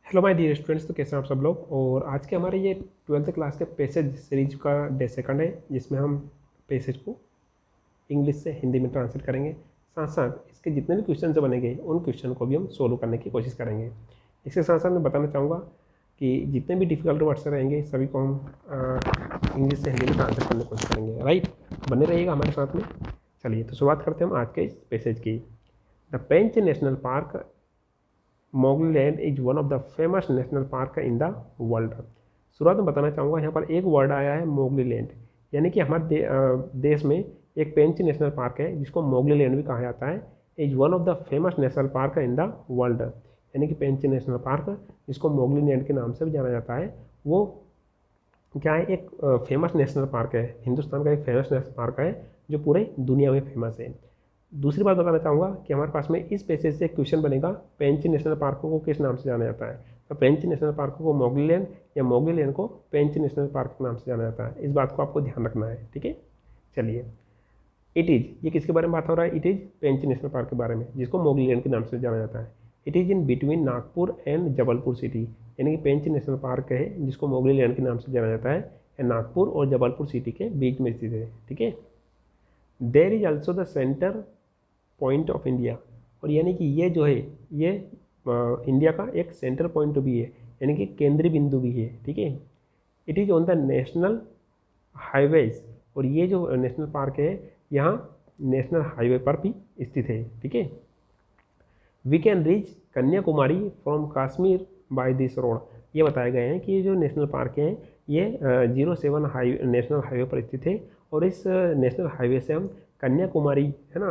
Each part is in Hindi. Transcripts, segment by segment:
हेलो माय डियर स्टूडेंट्स, तो कैसे हैं आप सब लोग। और आज के हमारे ये 12th क्लास के पैसेज सीरीज का डे सेकंड है, जिसमें हम पैसेज को इंग्लिश से हिंदी में ट्रांसलेट करेंगे। साथ साथ इसके जितने भी क्वेश्चन बनेंगे उन क्वेश्चन को भी हम सोल्व करने की कोशिश करेंगे। इसके साथ साथ मैं बताना चाहूँगा कि जितने भी डिफ़िकल्ट वर्ड्स रहेंगे सभी को हम इंग्लिश से हिंदी में ट्रांसलेट करने की कोशिश करेंगे। राइट, बने रहिएगा हमारे साथ में। चलिए तो शुरुआत करते हैं हम आज के इस पैसेज की। The Pench national park Mowgli land is one of the famous national park in the world. शुरुआत में बताना चाहूँगा, यहाँ पर एक वर्ड आया है मोगली लैंड, यानी कि हमारे देश में एक पेंच नेशनल पार्क है जिसको मोगली लैंड भी कहा जाता है। Is one of the famous national park in the world, यानी कि पेंच नेशनल पार्क जिसको मोगली लैंड के नाम से भी जाना जाता है, वो क्या है, एक फेमस नेशनल पार्क है। हिंदुस्तान का एक फेमस नेशनल पार्क है जो पूरे दुनिया में फेमस है। दूसरी बात बताना चाहूँगा कि हमारे पास में इस पैसेज से क्वेश्चन बनेगा, पेंच नेशनल पार्क को किस नाम से जाना जाता है। तो पेंच नेशनल पार्क को मोगली लैंड या मोगली लैंड को पेंच नेशनल पार्क के नाम से जाना जाता है। इस बात को आपको ध्यान रखना है, ठीक है। चलिए, इट इज़, ये किसके बारे में बात हो रहा है? It is Pench national park के बारे में, जिसको मोगली लैंड के नाम से जाना जाता है। It is in between Nagpur and Jabalpur city, यानी कि पेंच नेशनल पार्क है जिसको मोगली लैंड के नाम से जाना जाता है, नागपुर और जबलपुर सिटी के बीच में स्थित है, ठीक है। There is also the centre point of India, और यानी कि ये जो है ये इंडिया का एक सेंटर पॉइंट भी है, यानी कि केंद्रीय बिंदु भी है, ठीक है। It is on the national highways, और ये जो नेशनल पार्क है यहाँ नेशनल हाईवे पर भी स्थित है, ठीक है। We can reach Kanyakumari from Kashmir by this road, ये बताए गए हैं कि ये जो नेशनल पार्क हैं ये 07 नेशनल हाईवे पर स्थित है, और इस नेशनल हाईवे से हम कन्याकुमारी, है ना,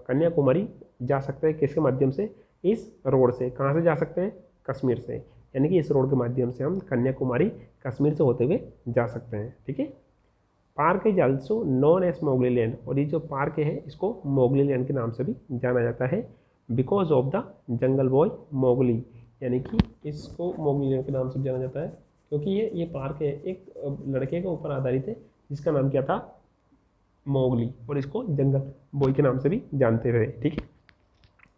कन्याकुमारी जा सकते हैं किसके माध्यम से? इस रोड से। कहाँ से जा सकते हैं? कश्मीर से, यानी कि इस रोड के माध्यम से हम कन्याकुमारी कश्मीर से होते हुए जा सकते हैं, ठीक है। Park is also known as Mowgli land, और ये जो पार्क है इसको मोगली लैंड के नाम से भी जाना जाता है, because of the jungle boy Mowgli, यानी कि इसको मोगली लैंड के नाम से जाना जाता है क्योंकि ये पार्क है एक लड़के के ऊपर आधारित है जिसका नाम क्या था? मोगली, और इसको जंगल बॉय के नाम से भी जानते थे, ठीक है।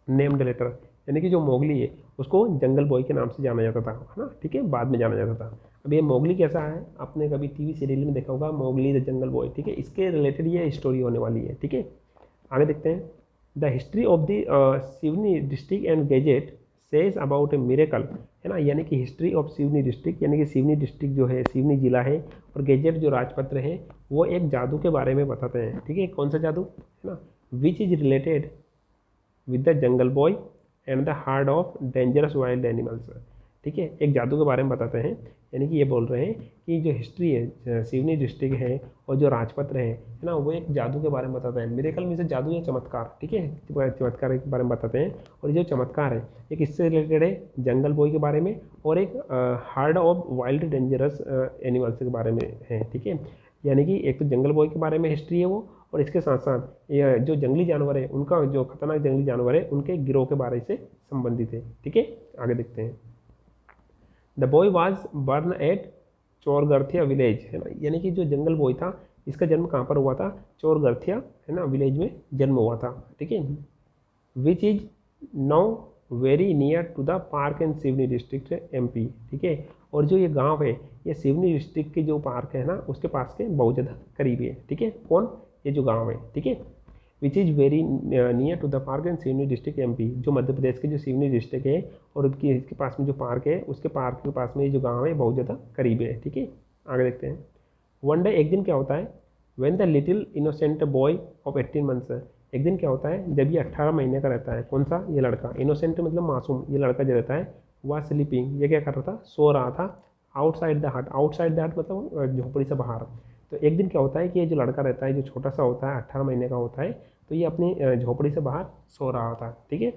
नेम्ड लेटर, यानी कि जो मोगली है उसको जंगल बॉय के नाम से जाना जाता था, है ना, ठीक है, बाद में जाना जाता था। अब ये मोगली कैसा है, आपने कभी टीवी सीरियल में देखा होगा, मोगली द जंगल बॉय, ठीक है, इसके रिलेटेड ये स्टोरी होने वाली है, ठीक है। आगे देखते हैं। The history of the Seoni district and gadget says about A miracle, है ना, यानी कि हिस्ट्री ऑफ सिवनी डिस्ट्रिक्ट, यानी कि सिवनी डिस्ट्रिक्ट जो है, सिवनी जिला है, और गैजेट जो राजपत्र है वो एक जादू के बारे में बताते हैं, ठीक है। कौन सा जादू, है ना? Which is related with the jungle boy and the hard of dangerous wild animals, ठीक है, एक जादू के बारे में बताते हैं। यानी कि ये बोल रहे हैं कि जो हिस्ट्री है सिवनी डिस्ट्रिक्ट है और जो राजपत्र है ना, वो एक जादू के बारे में बताते हैं। मिरेकल में से जादू या चमत्कार, ठीक है, चमत्कार के बारे में बताते हैं। और ये जो चमत्कार है एक इससे रिलेटेड है जंगल बॉय के बारे में, और एक hard of wild dangerous animals के बारे में है, ठीक है। यानी कि एक तो जंगल बॉय के बारे में हिस्ट्री है वो, और इसके साथ साथ ये जो जंगली जानवर है उनका, जो खतरनाक जंगली जानवर है उनके गिरोह के बारे से संबंधित है, ठीक है। आगे देखते हैं। The boy was born at Chorgarthiya village, है ना, यानी कि जो जंगल बॉय था इसका जन्म कहाँ पर हुआ था? चोरगर्थिया, है ना, विलेज में जन्म हुआ था, ठीक है। Which is now very near to the park in Seoni district MP, ठीक है। और जो ये गांव है ये सिवनी डिस्ट्रिक्ट के जो पार्क है ना उसके पास के बहुत ज़्यादा करीब है, ठीक है। कौन? ये जो गाँव है, ठीक है। Which is very near to the park in Seoni district MP, जो मध्य प्रदेश के जो सिवनी डिस्ट्रिक्ट है और इसके पास में जो पार्क है उसके पार्क के पास में ये जो गांव है बहुत ज़्यादा करीब है, ठीक है। आगे देखते हैं। वन डे, एक दिन क्या होता है? When the little innocent boy of 18 months, एक दिन क्या होता है जब ये 18 महीने का रहता है। कौन सा? ये लड़का। इनोसेंट मतलब मासूम, ये लड़का जो रहता है वह स्लीपिंग, ये क्या कर रहा था? सो रहा था। आउटसाइड द हट, आउटसाइड द हट मतलब झोपड़ी से बाहर। तो एक दिन क्या होता है कि ये जो लड़का रहता है जो छोटा सा होता है 18 महीने का होता है, तो ये अपनी झोपड़ी से बाहर सो रहा था, ठीक है।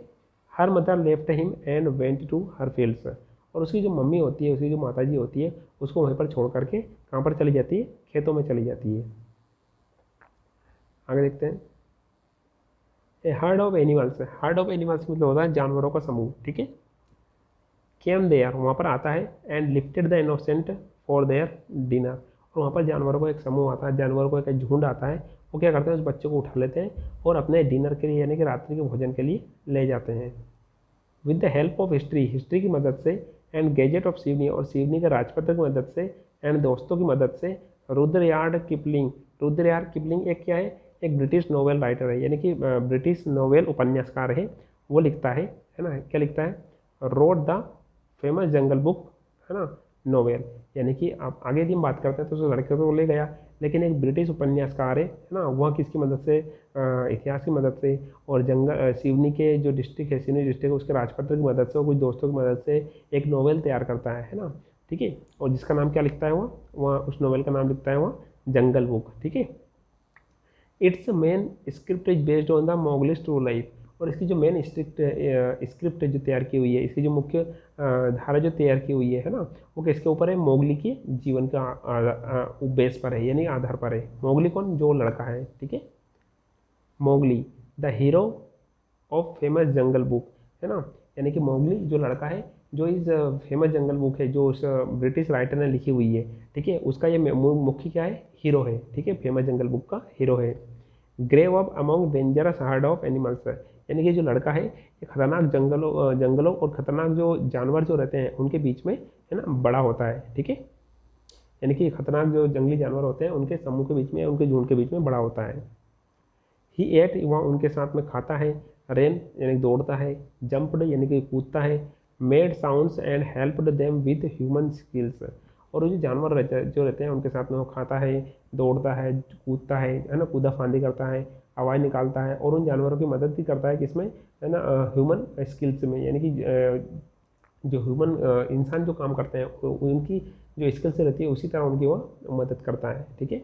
Her mother left him and went to her fields, और उसकी जो मम्मी होती है, उसकी जो माताजी होती है उसको वहीं पर छोड़ करके कहाँ पर चली जाती है? खेतों में चली जाती है। आगे देखते हैं। A herd of animals, herd of animals मतलब होता है जानवरों का समूह, ठीक है। केम देयर, वहाँ पर आता है, and lifted the innocent for their dinner, और वहाँ पर जानवरों का एक समूह आता है, जानवरों का एक झुंड आता है, वो क्या करते हैं? उस बच्चे को उठा लेते हैं और अपने डिनर के लिए, यानी कि रात्रि के भोजन के लिए ले जाते हैं। With the help of history, history की मदद से एंड गैजेट ऑफ सिवनी, और सिवनी के राजपत्र की मदद से एंड दोस्तों की मदद से रुद्रयार्ड किपलिंग एक क्या है, एक ब्रिटिश नोवेल राइटर है, यानी कि ब्रिटिश नोवेल उपन्यासकार है। वो लिखता है ना, क्या लिखता है, road the famous Jungle book, है ना, नोवेल। यानी कि आप आगे यदि हम बात करते हैं तो उस लड़के को ले गया, लेकिन एक ब्रिटिश उपन्यासकार है ना, वह किसकी मदद से, इतिहास की मदद से, और सिवनी के जो डिस्ट्रिक्ट है, सिवनी डिस्ट्रिक्ट, उसके राजपत्र की मदद से और कुछ दोस्तों की मदद से एक नोवेल तैयार करता है ना, ठीक है। और जिसका नाम क्या लिखता है वह उस नोवेल का नाम लिखता है वह जंगल बुक, ठीक है। It's main script is based on the Mowgli's true life, और इसकी जो मेन स्क्रिप्ट जो तैयार की हुई है, इसकी जो मुख्य धारा जो तैयार की हुई है ना, वो किसके ऊपर है, मोगली के जीवन का बेस पर है, यानी आधार पर है। मोगली कौन, जो लड़का है, ठीक है, Mowgli the hero of famous Jungle book, है ना, यानी कि मोगली जो लड़का है, जो इस फेमस जंगल बुक है, जो उस ब्रिटिश राइटर ने लिखी हुई है, ठीक है, उसका ये मुख्य क्या है, हीरो है, ठीक है, फेमस जंगल बुक का हीरो है। Grew up among dangerous herd of animals, यानी कि जो लड़का है ये खतरनाक जंगलों और खतरनाक जो जानवर जो रहते हैं उनके बीच में, है ना, बड़ा होता है, ठीक है, यानी कि खतरनाक जो जंगली जानवर होते हैं उनके समूह के बीच में, उनके झुंड के बीच में बड़ा होता है। ही एट, वह उनके साथ में खाता है, रेन यानी दौड़ता है, जंप्ड यानी कि कूदता है, made sounds and helped them with human skills, और जो जानवर रहते हैं उनके साथ में वो खाता है, दौड़ता है, कूदता है ना, कूदा फांदी करता है, आवाज़ निकालता है, और उन जानवरों की मदद भी करता है किसमें, है ना, ह्यूमन स्किल्स में, यानी कि जो ह्यूमन इंसान जो काम करते हैं उनकी जो स्किल्स रहती है उसी तरह उनकी वो मदद करता है, ठीक है।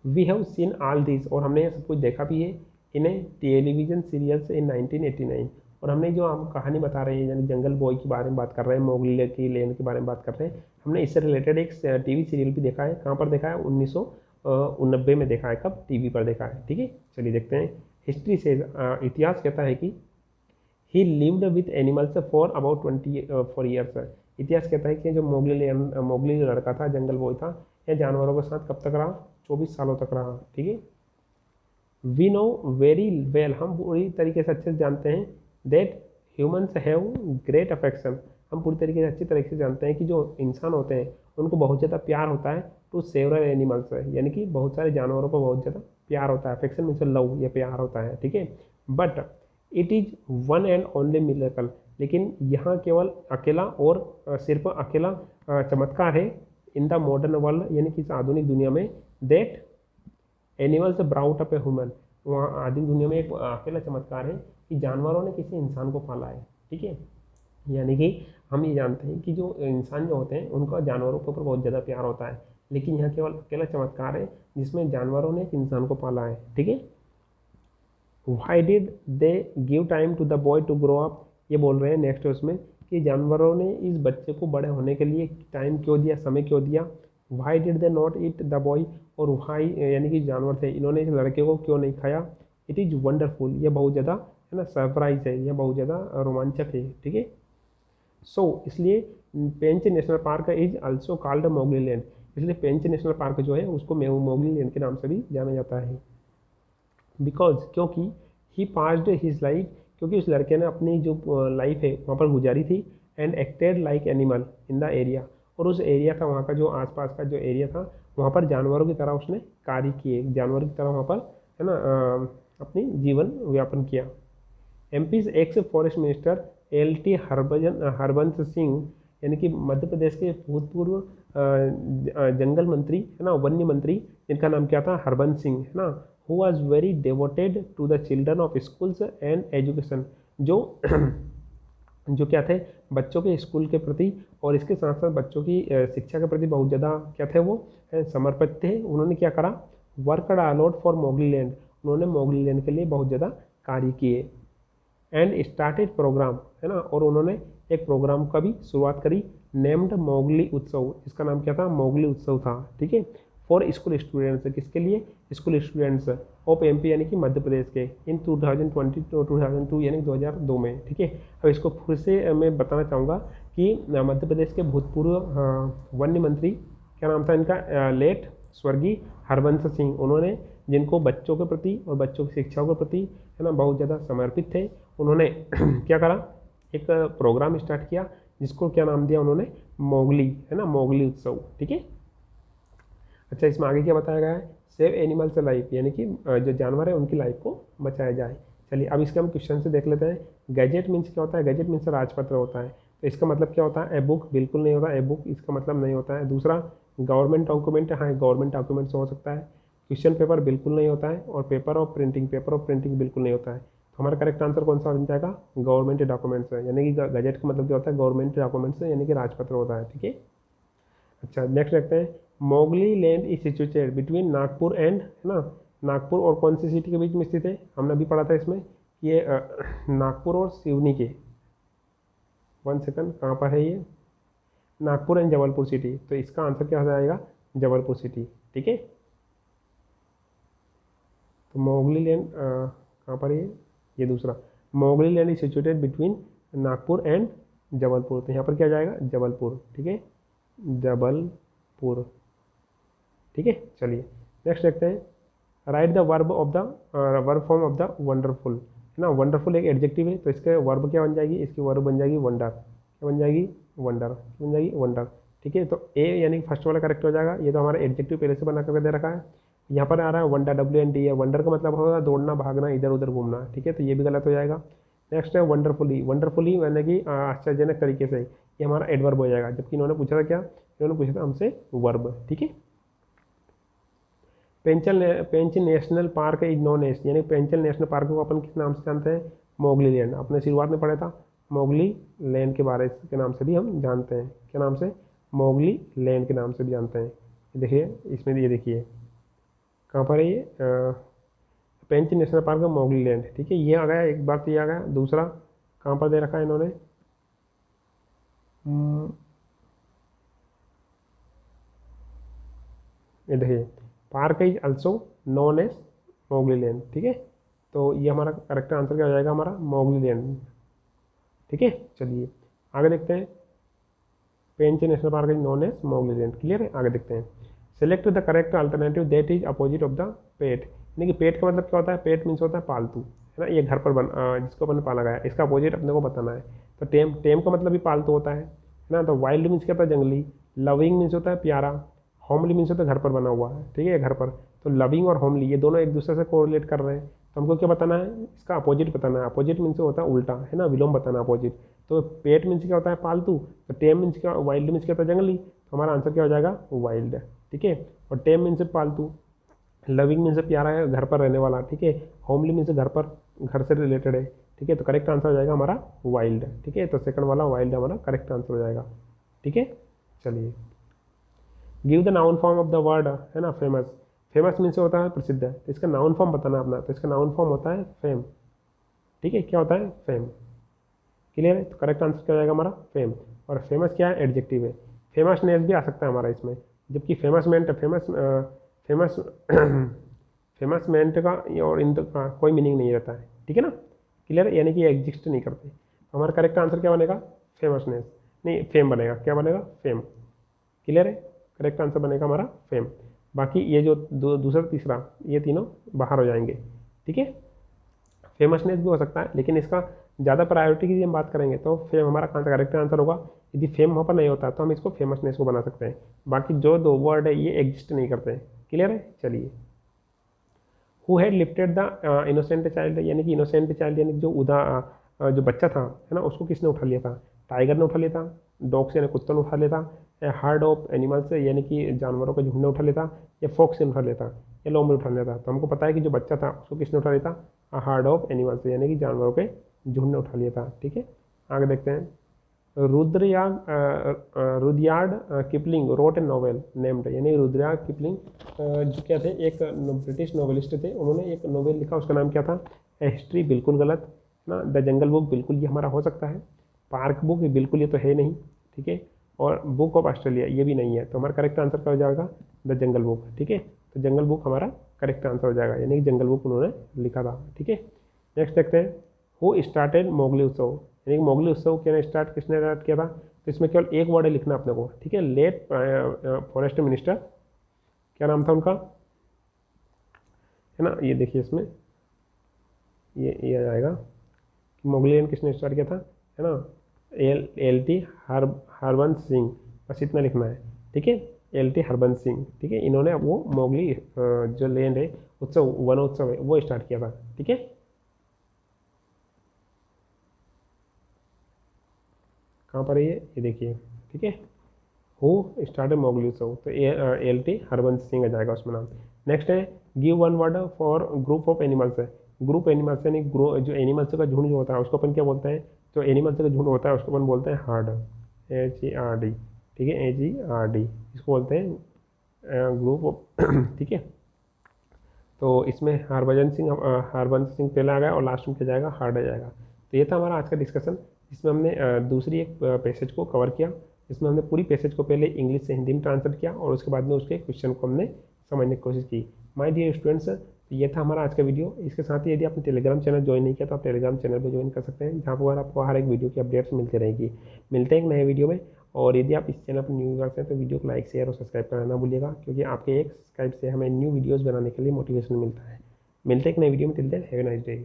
We have seen all this, और हमने ये सब कुछ देखा भी है इन ए टेलीविजन सीरियल्स इन 1989, और हमने जो हम कहानी बता रहे हैं, यानी जंगल बॉय के बारे में बात कर रहे हैं, मोगली की लैंड के बारे में बात कर रहे हैं, हमने इससे रिलेटेड एक टीवी सीरियल भी देखा है। कहाँ पर देखा है, 1990 में देखा है, कब, टीवी पर देखा है, ठीक है। चलिए देखते हैं। हिस्ट्री से इतिहास कहता है कि ही lived with animals for about 24 years, इतिहास कहता है कि जो मोगली जो लड़का था, जंगल बॉय था, यह जानवरों के साथ कब तक रहा, 24 सालों तक रहा, ठीक है। वी नो वेरी वेल, हम पूरी तरीके से अच्छे से जानते हैं, that humans have great affection, हम पूरी तरीके से अच्छी तरीके से जानते हैं कि जो इंसान होते हैं उनको बहुत ज़्यादा प्यार होता है टू सेवरल एनिमल्स, यानी कि बहुत सारे जानवरों को बहुत ज़्यादा प्यार होता है, अफेक्शन मीन्स लव, ये प्यार होता है, ठीक है। But it is one and only miracle, लेकिन यहाँ केवल अकेला और सिर्फ अकेला चमत्कार है इन द मॉडर्न वर्ल्ड, यानी कि इस आधुनिक दुनिया में, that animals brought up a human, वहाँ आधुनिक दुनिया में एक अकेला चमत्कार है कि जानवरों ने किसी इंसान को पाला है, ठीक है। यानी कि हम ये जानते हैं कि जो इंसान जो होते हैं उनका जानवरों के ऊपर बहुत ज़्यादा प्यार होता है, लेकिन यहाँ केवल अकेला चमत्कार है जिसमें जानवरों ने एक इंसान को पाला है, ठीक है। Why did they give time to the boy to grow up, ये बोल रहे हैं नेक्स्ट उसमें कि जानवरों ने इस बच्चे को बड़े होने के लिए टाइम क्यों दिया, समय क्यों दिया। Y did they not eat the boy, और वाई यानी कि जानवर थे, इन्होंने इस लड़के को क्यों नहीं खाया। इट इज़ वंडरफुल, ये बहुत ज़्यादा, है ना, सरप्राइज है, यह बहुत ज़्यादा रोमांचक है, ठीक है। सो इसलिए Pench national park is also called Mowgli land, इसलिए पेंच नेशनल पार्क जो है उसको मोगली लैंड के नाम से भी जाना जाता है। बिकॉज, क्योंकि ही पास्ड हिज लाइफ, क्योंकि उस लड़के ने अपनी जो लाइफ है वहाँ पर गुजारी थी, and acted like animal in the area, और उस एरिया था, वहाँ का जो आसपास का जो एरिया था वहाँ पर जानवरों की तरह उसने कार्य किए, जानवरों की तरह वहाँ पर, है ना, अपनी जीवन व्यापन किया। MPs x forest minister LT Harbans Singh, यानी कि मध्य प्रदेश के भूतपूर्व जंगल मंत्री, है ना, वन्य मंत्री, जिनका नाम क्या था, हरबंस सिंह, है ना, who was very devoted to the children of schools and education, जो जो क्या थे, बच्चों के स्कूल के प्रति और इसके साथ साथ बच्चों की शिक्षा के प्रति बहुत ज़्यादा क्या थे, वो समर्पित थे। उन्होंने क्या करा, worked a lot for Mowgli land, उन्होंने मोगली लैंड के लिए बहुत ज़्यादा कार्य किए। एंड स्टार्टेड प्रोग्राम, है ना, और उन्होंने एक प्रोग्राम का भी शुरुआत करी, नेम्ड मोगली उत्सव, इसका नाम क्या था, मोगली उत्सव था, ठीक है, फॉर स्कूल स्टूडेंट्स, किसके लिए, स्कूल स्टूडेंट्स ऑफ MP, यानी कि मध्य प्रदेश के, इन 2002 यानी 2002 में, ठीक है। अब इसको फिर से मैं बताना चाहूँगा कि मध्य प्रदेश के भूतपूर्व वन्य मंत्री, क्या नाम था इनका, लेट स्वर्गीय हरबंस सिंह, उन्होंने जिनको बच्चों के प्रति और बच्चों की शिक्षाओं के प्रति, है ना, बहुत ज़्यादा समर्पित थे, उन्होंने क्या करा, एक प्रोग्राम स्टार्ट किया जिसको क्या नाम दिया उन्होंने, मोगली, है ना, मोगली उत्सव, ठीक है। अच्छा, इसमें आगे क्या बताया गया है, सेव एनिमल्स लाइफ, यानी कि जो जानवर है उनकी लाइफ को बचाया जाए। चलिए अब इसके हम क्वेश्चन से देख लेते हैं। गैजेट मीन्स क्या होता है, गैजेट मीन्स राजपत्र होता है, तो इसका मतलब क्या होता है, ए बुक, बिल्कुल नहीं होता, ए बुक इसका मतलब नहीं होता है। दूसरा गवर्नमेंट डॉक्यूमेंट, हाँ गवर्नमेंट डॉक्यूमेंट्स हो सकता है। क्वेश्चन पेपर बिल्कुल नहीं होता है, और paper of printing, paper of printing बिल्कुल नहीं होता है। तो हमारा करेक्ट आंसर कौन सा बन जाएगा, गवर्नमेंट डॉक्यूमेंट्स है, यानी कि गैजेट का मतलब क्या होता है, गवर्नमेंट डॉक्यूमेंट्स है, यानी कि राजपत्र होता है, ठीक है। अच्छा नेक्स्ट देखते हैं, Mowgli land is situated between Nagpur and, है ना, नागपुर और कौन सी सिटी के बीच में स्थित है, हमने अभी पढ़ा था इसमें, ये नागपुर और सिवनी के, 1 सेकंड, कहाँ पर है ये, नागपुर एंड जबलपुर सिटी, तो इसका आंसर क्या हो जाएगा, जबलपुर सिटी, ठीक है। तो मोगली लैंड कहाँ पर है ये दूसरा, Mowgli land is situated between Nagpur and Jabalpur, तो यहाँ पर क्या जाएगा, जबलपुर, ठीक है, जबलपुर, ठीक है। चलिए नेक्स्ट देखते हैं, right the verb of the verb form of the wonderful, है ना, वंडरफुल एक एडजेक्टिव है, तो इसके वर्ब क्या बन जाएगी, इसकी वर्ब बन जाएगी वंडर, क्या बन जाएगी, वंडर, बन जाएगी वंडर, ठीक है। तो ए यानी फर्स्ट वाला करेक्ट हो जाएगा, ये तो हमारा एडजेक्टिव पहले से बना करके दे रखा है। यहाँ पर आ रहा है वंडर, WND है, वंडर का मतलब होगा दौड़ना, भागना, इधर उधर घूमना, ठीक है, तो ये भी गलत हो जाएगा। नेक्स्ट है वंडरफुली, वंडरफुली यानी कि आश्चर्यजनक तरीके से, ये हमारा एडवर्ब हो जाएगा, जबकि इन्होंने पूछा था क्या, इन्होंने पूछा था हमसे वर्ब, ठीक है। Pench national park is known as, यानी पेंचल नेशनल पार्क को अपन किस नाम से जानते हैं, मोगली लैंड, अपने शुरुआत में पढ़ा था, मोगली लैंड के बारे के नाम से भी हम जानते हैं, क्या नाम से, मोगली लैंड के नाम से भी जानते हैं। देखिए इसमें ये देखिए कहाँ पर है ये, पेंच नेशनल पार्क है, मोगली लैंड, ठीक है, ये आ गया, एक बार तो ये आ गया। दूसरा कहाँ पर दे रखा है इन्होंने, ये देखिए, park is also known as Mowgli land, ठीक है, तो ये हमारा करेक्ट आंसर क्या हो जाएगा, हमारा मोगली लैंड, ठीक है। चलिए आगे देखते हैं, Pench national park is known as Mowgli land, clear है। आगे देखते हैं, select the correct alternative that is opposite of the pet, यानी कि पेट का मतलब क्या होता है, पेट मीन्स होता है पालतू, है ना, ये घर पर जिसको अपन पाला गया, इसका अपोजिट अपने को बताना है। तो टेम, टेम का मतलब भी पालतू होता है ना, तो वाइल्ड मीन्स क्या होता है, जंगली, लविंग मीन्स होता है प्यारा, होमली मीन्स होता है घर पर बना हुआ है, ठीक है, घर पर। तो लविंग और होमली ये दोनों एक दूसरे से कोरिलेट कर रहे हैं, तो हमको क्या बताना है, इसका अपोजिट बताना है, अपोजिट मीन्स होता है उल्टा, है ना, विलोम बताना अपोजिट। तो पेट मीन्स क्या होता है, पालतू, तो टेम मीन्स क्या, वाइल्ड मीन्स क्या होता है, जंगली, तो हमारा आंसर क्या हो जाएगा, वाइल्ड, ठीक है। और टेम मीन्स पालतू, लविंग मीन्स प्यारा है, घर पर रहने वाला, ठीक है, होमली मीन्स घर पर, घर से रिलेटेड है, ठीक है, तो करेक्ट आंसर हो जाएगा हमारा वाइल्ड, ठीक है, तो सेकंड वाला वाइल्ड हमारा करेक्ट आंसर हो जाएगा, ठीक है। चलिए give the noun form of the word, है ना, फेमस, फेमस मीन्स होता है प्रसिद्ध है, तो इसका नाउन फॉर्म बताना अपना, तो इसका नाउन फॉर्म होता है फेम, ठीक है, क्या होता है, फेम, क्लियर है। तो करेक्ट आंसर क्या हो जाएगा हमारा फेम, और फेमस क्या है, एडजेक्टिव है, फेमसनेस भी आ सकता है हमारा इसमें, जबकि फेमसमेंट, फेमस फेमसमेंट का और इन का कोई मीनिंग नहीं रहता है, ठीक है ना, क्लियर है, यानी कि एग्जिस्ट नहीं करते। तो हमारा करेक्ट आंसर क्या बनेगा, फेमसनेस, नहीं फेम बनेगा, क्या बनेगा, फेम, क्लियर है, करेक्ट आंसर बनेगा हमारा फेम। बाकी ये जो दूसरा तीसरा ये तीनों बाहर हो जाएंगे, ठीक है। फेमसनेस भी हो सकता है, लेकिन इसका ज़्यादा प्रायोरिटी की हम बात करेंगे तो फेम हमारा करेक्ट आंसर होगा। यदि फेम वहाँ पर नहीं होता तो हम इसको फेमसनेस को बना सकते हैं, बाकी जो दो वर्ड है ये एग्जिस्ट नहीं करते हैं, क्लियर है। चलिए who had lifted the innocent child, यानी कि इनोसेंट चाइल्ड यानी जो जो बच्चा था, है ना, उसको किसने उठा लिया था, टाइगर ने उठा लिया था, डॉग से यानी कुत्तों ने उठा लिया था, हार्ड ऑफ एनिमल्स यानी कि जानवरों का झुंड ने उठा लिया था, या फॉक्स ने उठा लिया था, या लोमड़ी उठा लिया था। तो हमको पता है कि जो बच्चा था उसको किसने उठा लिया था, हार्ड ऑफ एनिमल्स यानी कि जानवरों के झुंड ने उठा लिया था, ठीक है। आगे देखते हैं, Rudyard Kipling wrote a novel named, यानी रुडयार्ड किपलिंग जो क्या थे, एक ब्रिटिश नॉवेलिस्ट थे, उन्होंने एक नॉवेल लिखा, उसका नाम क्या था, हिस्ट्री, बिल्कुल गलत ना, द जंगल बुक बिल्कुल ये हमारा हो सकता है, पार्क बुक बिल्कुल ये तो है नहीं, ठीक है, और बुक ऑफ ऑस्ट्रेलिया ये भी नहीं है, तो हमारा करेक्ट आंसर क्या हो जाएगा, द जंगल बुक, ठीक है। तो जंगल बुक हमारा करेक्ट आंसर हो जाएगा, यानी कि जंगल बुक उन्होंने लिखा था, ठीक है। नेक्स्ट देखते हैं, हु स्टार्टेड मोगली उत्सव, यानी कि मोगली उत्सव किसने स्टार्ट किया था, तो इसमें केवल एक वर्ड लिखना अपने को, ठीक है, लेट फॉरेस्ट मिनिस्टर, क्या नाम था उनका, है ना, ये देखिए इसमें ये आ जाएगा कि मोगली लैंड किसने स्टार्ट किया था, है ना, LT हरबंस सिंह, बस इतना लिखना है, ठीक है। LT हरबंस सिंह, ठीक है। इन्होंने वो मोगली जो लैंड है उत्सव, वनोत्सव है, वो स्टार्ट किया था, ठीक है। कहाँ पर है ये देखिए, ठीक है। हु स्टार्टेड मोगली उत्सव, तो LT हरबंस सिंह आ जाएगा उसमें नाम। नेक्स्ट है give one word for group of animals है। ग्रुप एनिमल्स यानी जो एनिमल्स का झुंड जो होता है उसको अपन क्या बोलते हैं, जो एनिमल्स का झुंड होता है उसको अपन बोलते हैं हार्ड, HERD, ठीक है, HERD, इसको बोलते हैं ग्रुप ऑफ ठीक है। तो इसमें हरबंस सिंह पहले आ गया और लास्ट में क्या जाएगा, हार्ड आ जाएगा। तो ये था हमारा आज का डिस्कशन, जिसमें हमने दूसरी एक पैसेज को कवर किया, जिसमें हमने पूरी पैसेज को पहले इंग्लिश से हिंदी में ट्रांसलेट किया और उसके बाद में उसके क्वेश्चन को हमने समझने की कोशिश की। माय डियर स्टूडेंट्स, ये था हमारा आज का वीडियो। इसके साथ ही यदि आपने टेलीग्राम चैनल ज्वाइन नहीं किया तो आप टेलीग्राम चैनल पर ज्वाइन कर सकते हैं, जहाँ पर आपको हर एक वीडियो की अपडेट्स मिलती रहेगी। मिलते हैं एक नए वीडियो में। और यदि आप इस चैनल पर न्यू यूजर्स हैं तो वीडियो को लाइक, शेयर और सब्सक्राइब करना ना भूलिएगा, क्योंकि आपके एक सब्सक्राइब से हमें न्यू वीडियोज़ बनाने के लिए मोटिवेशन मिलता है। मिलते हैं एक नए वीडियो में, till then have a nice day.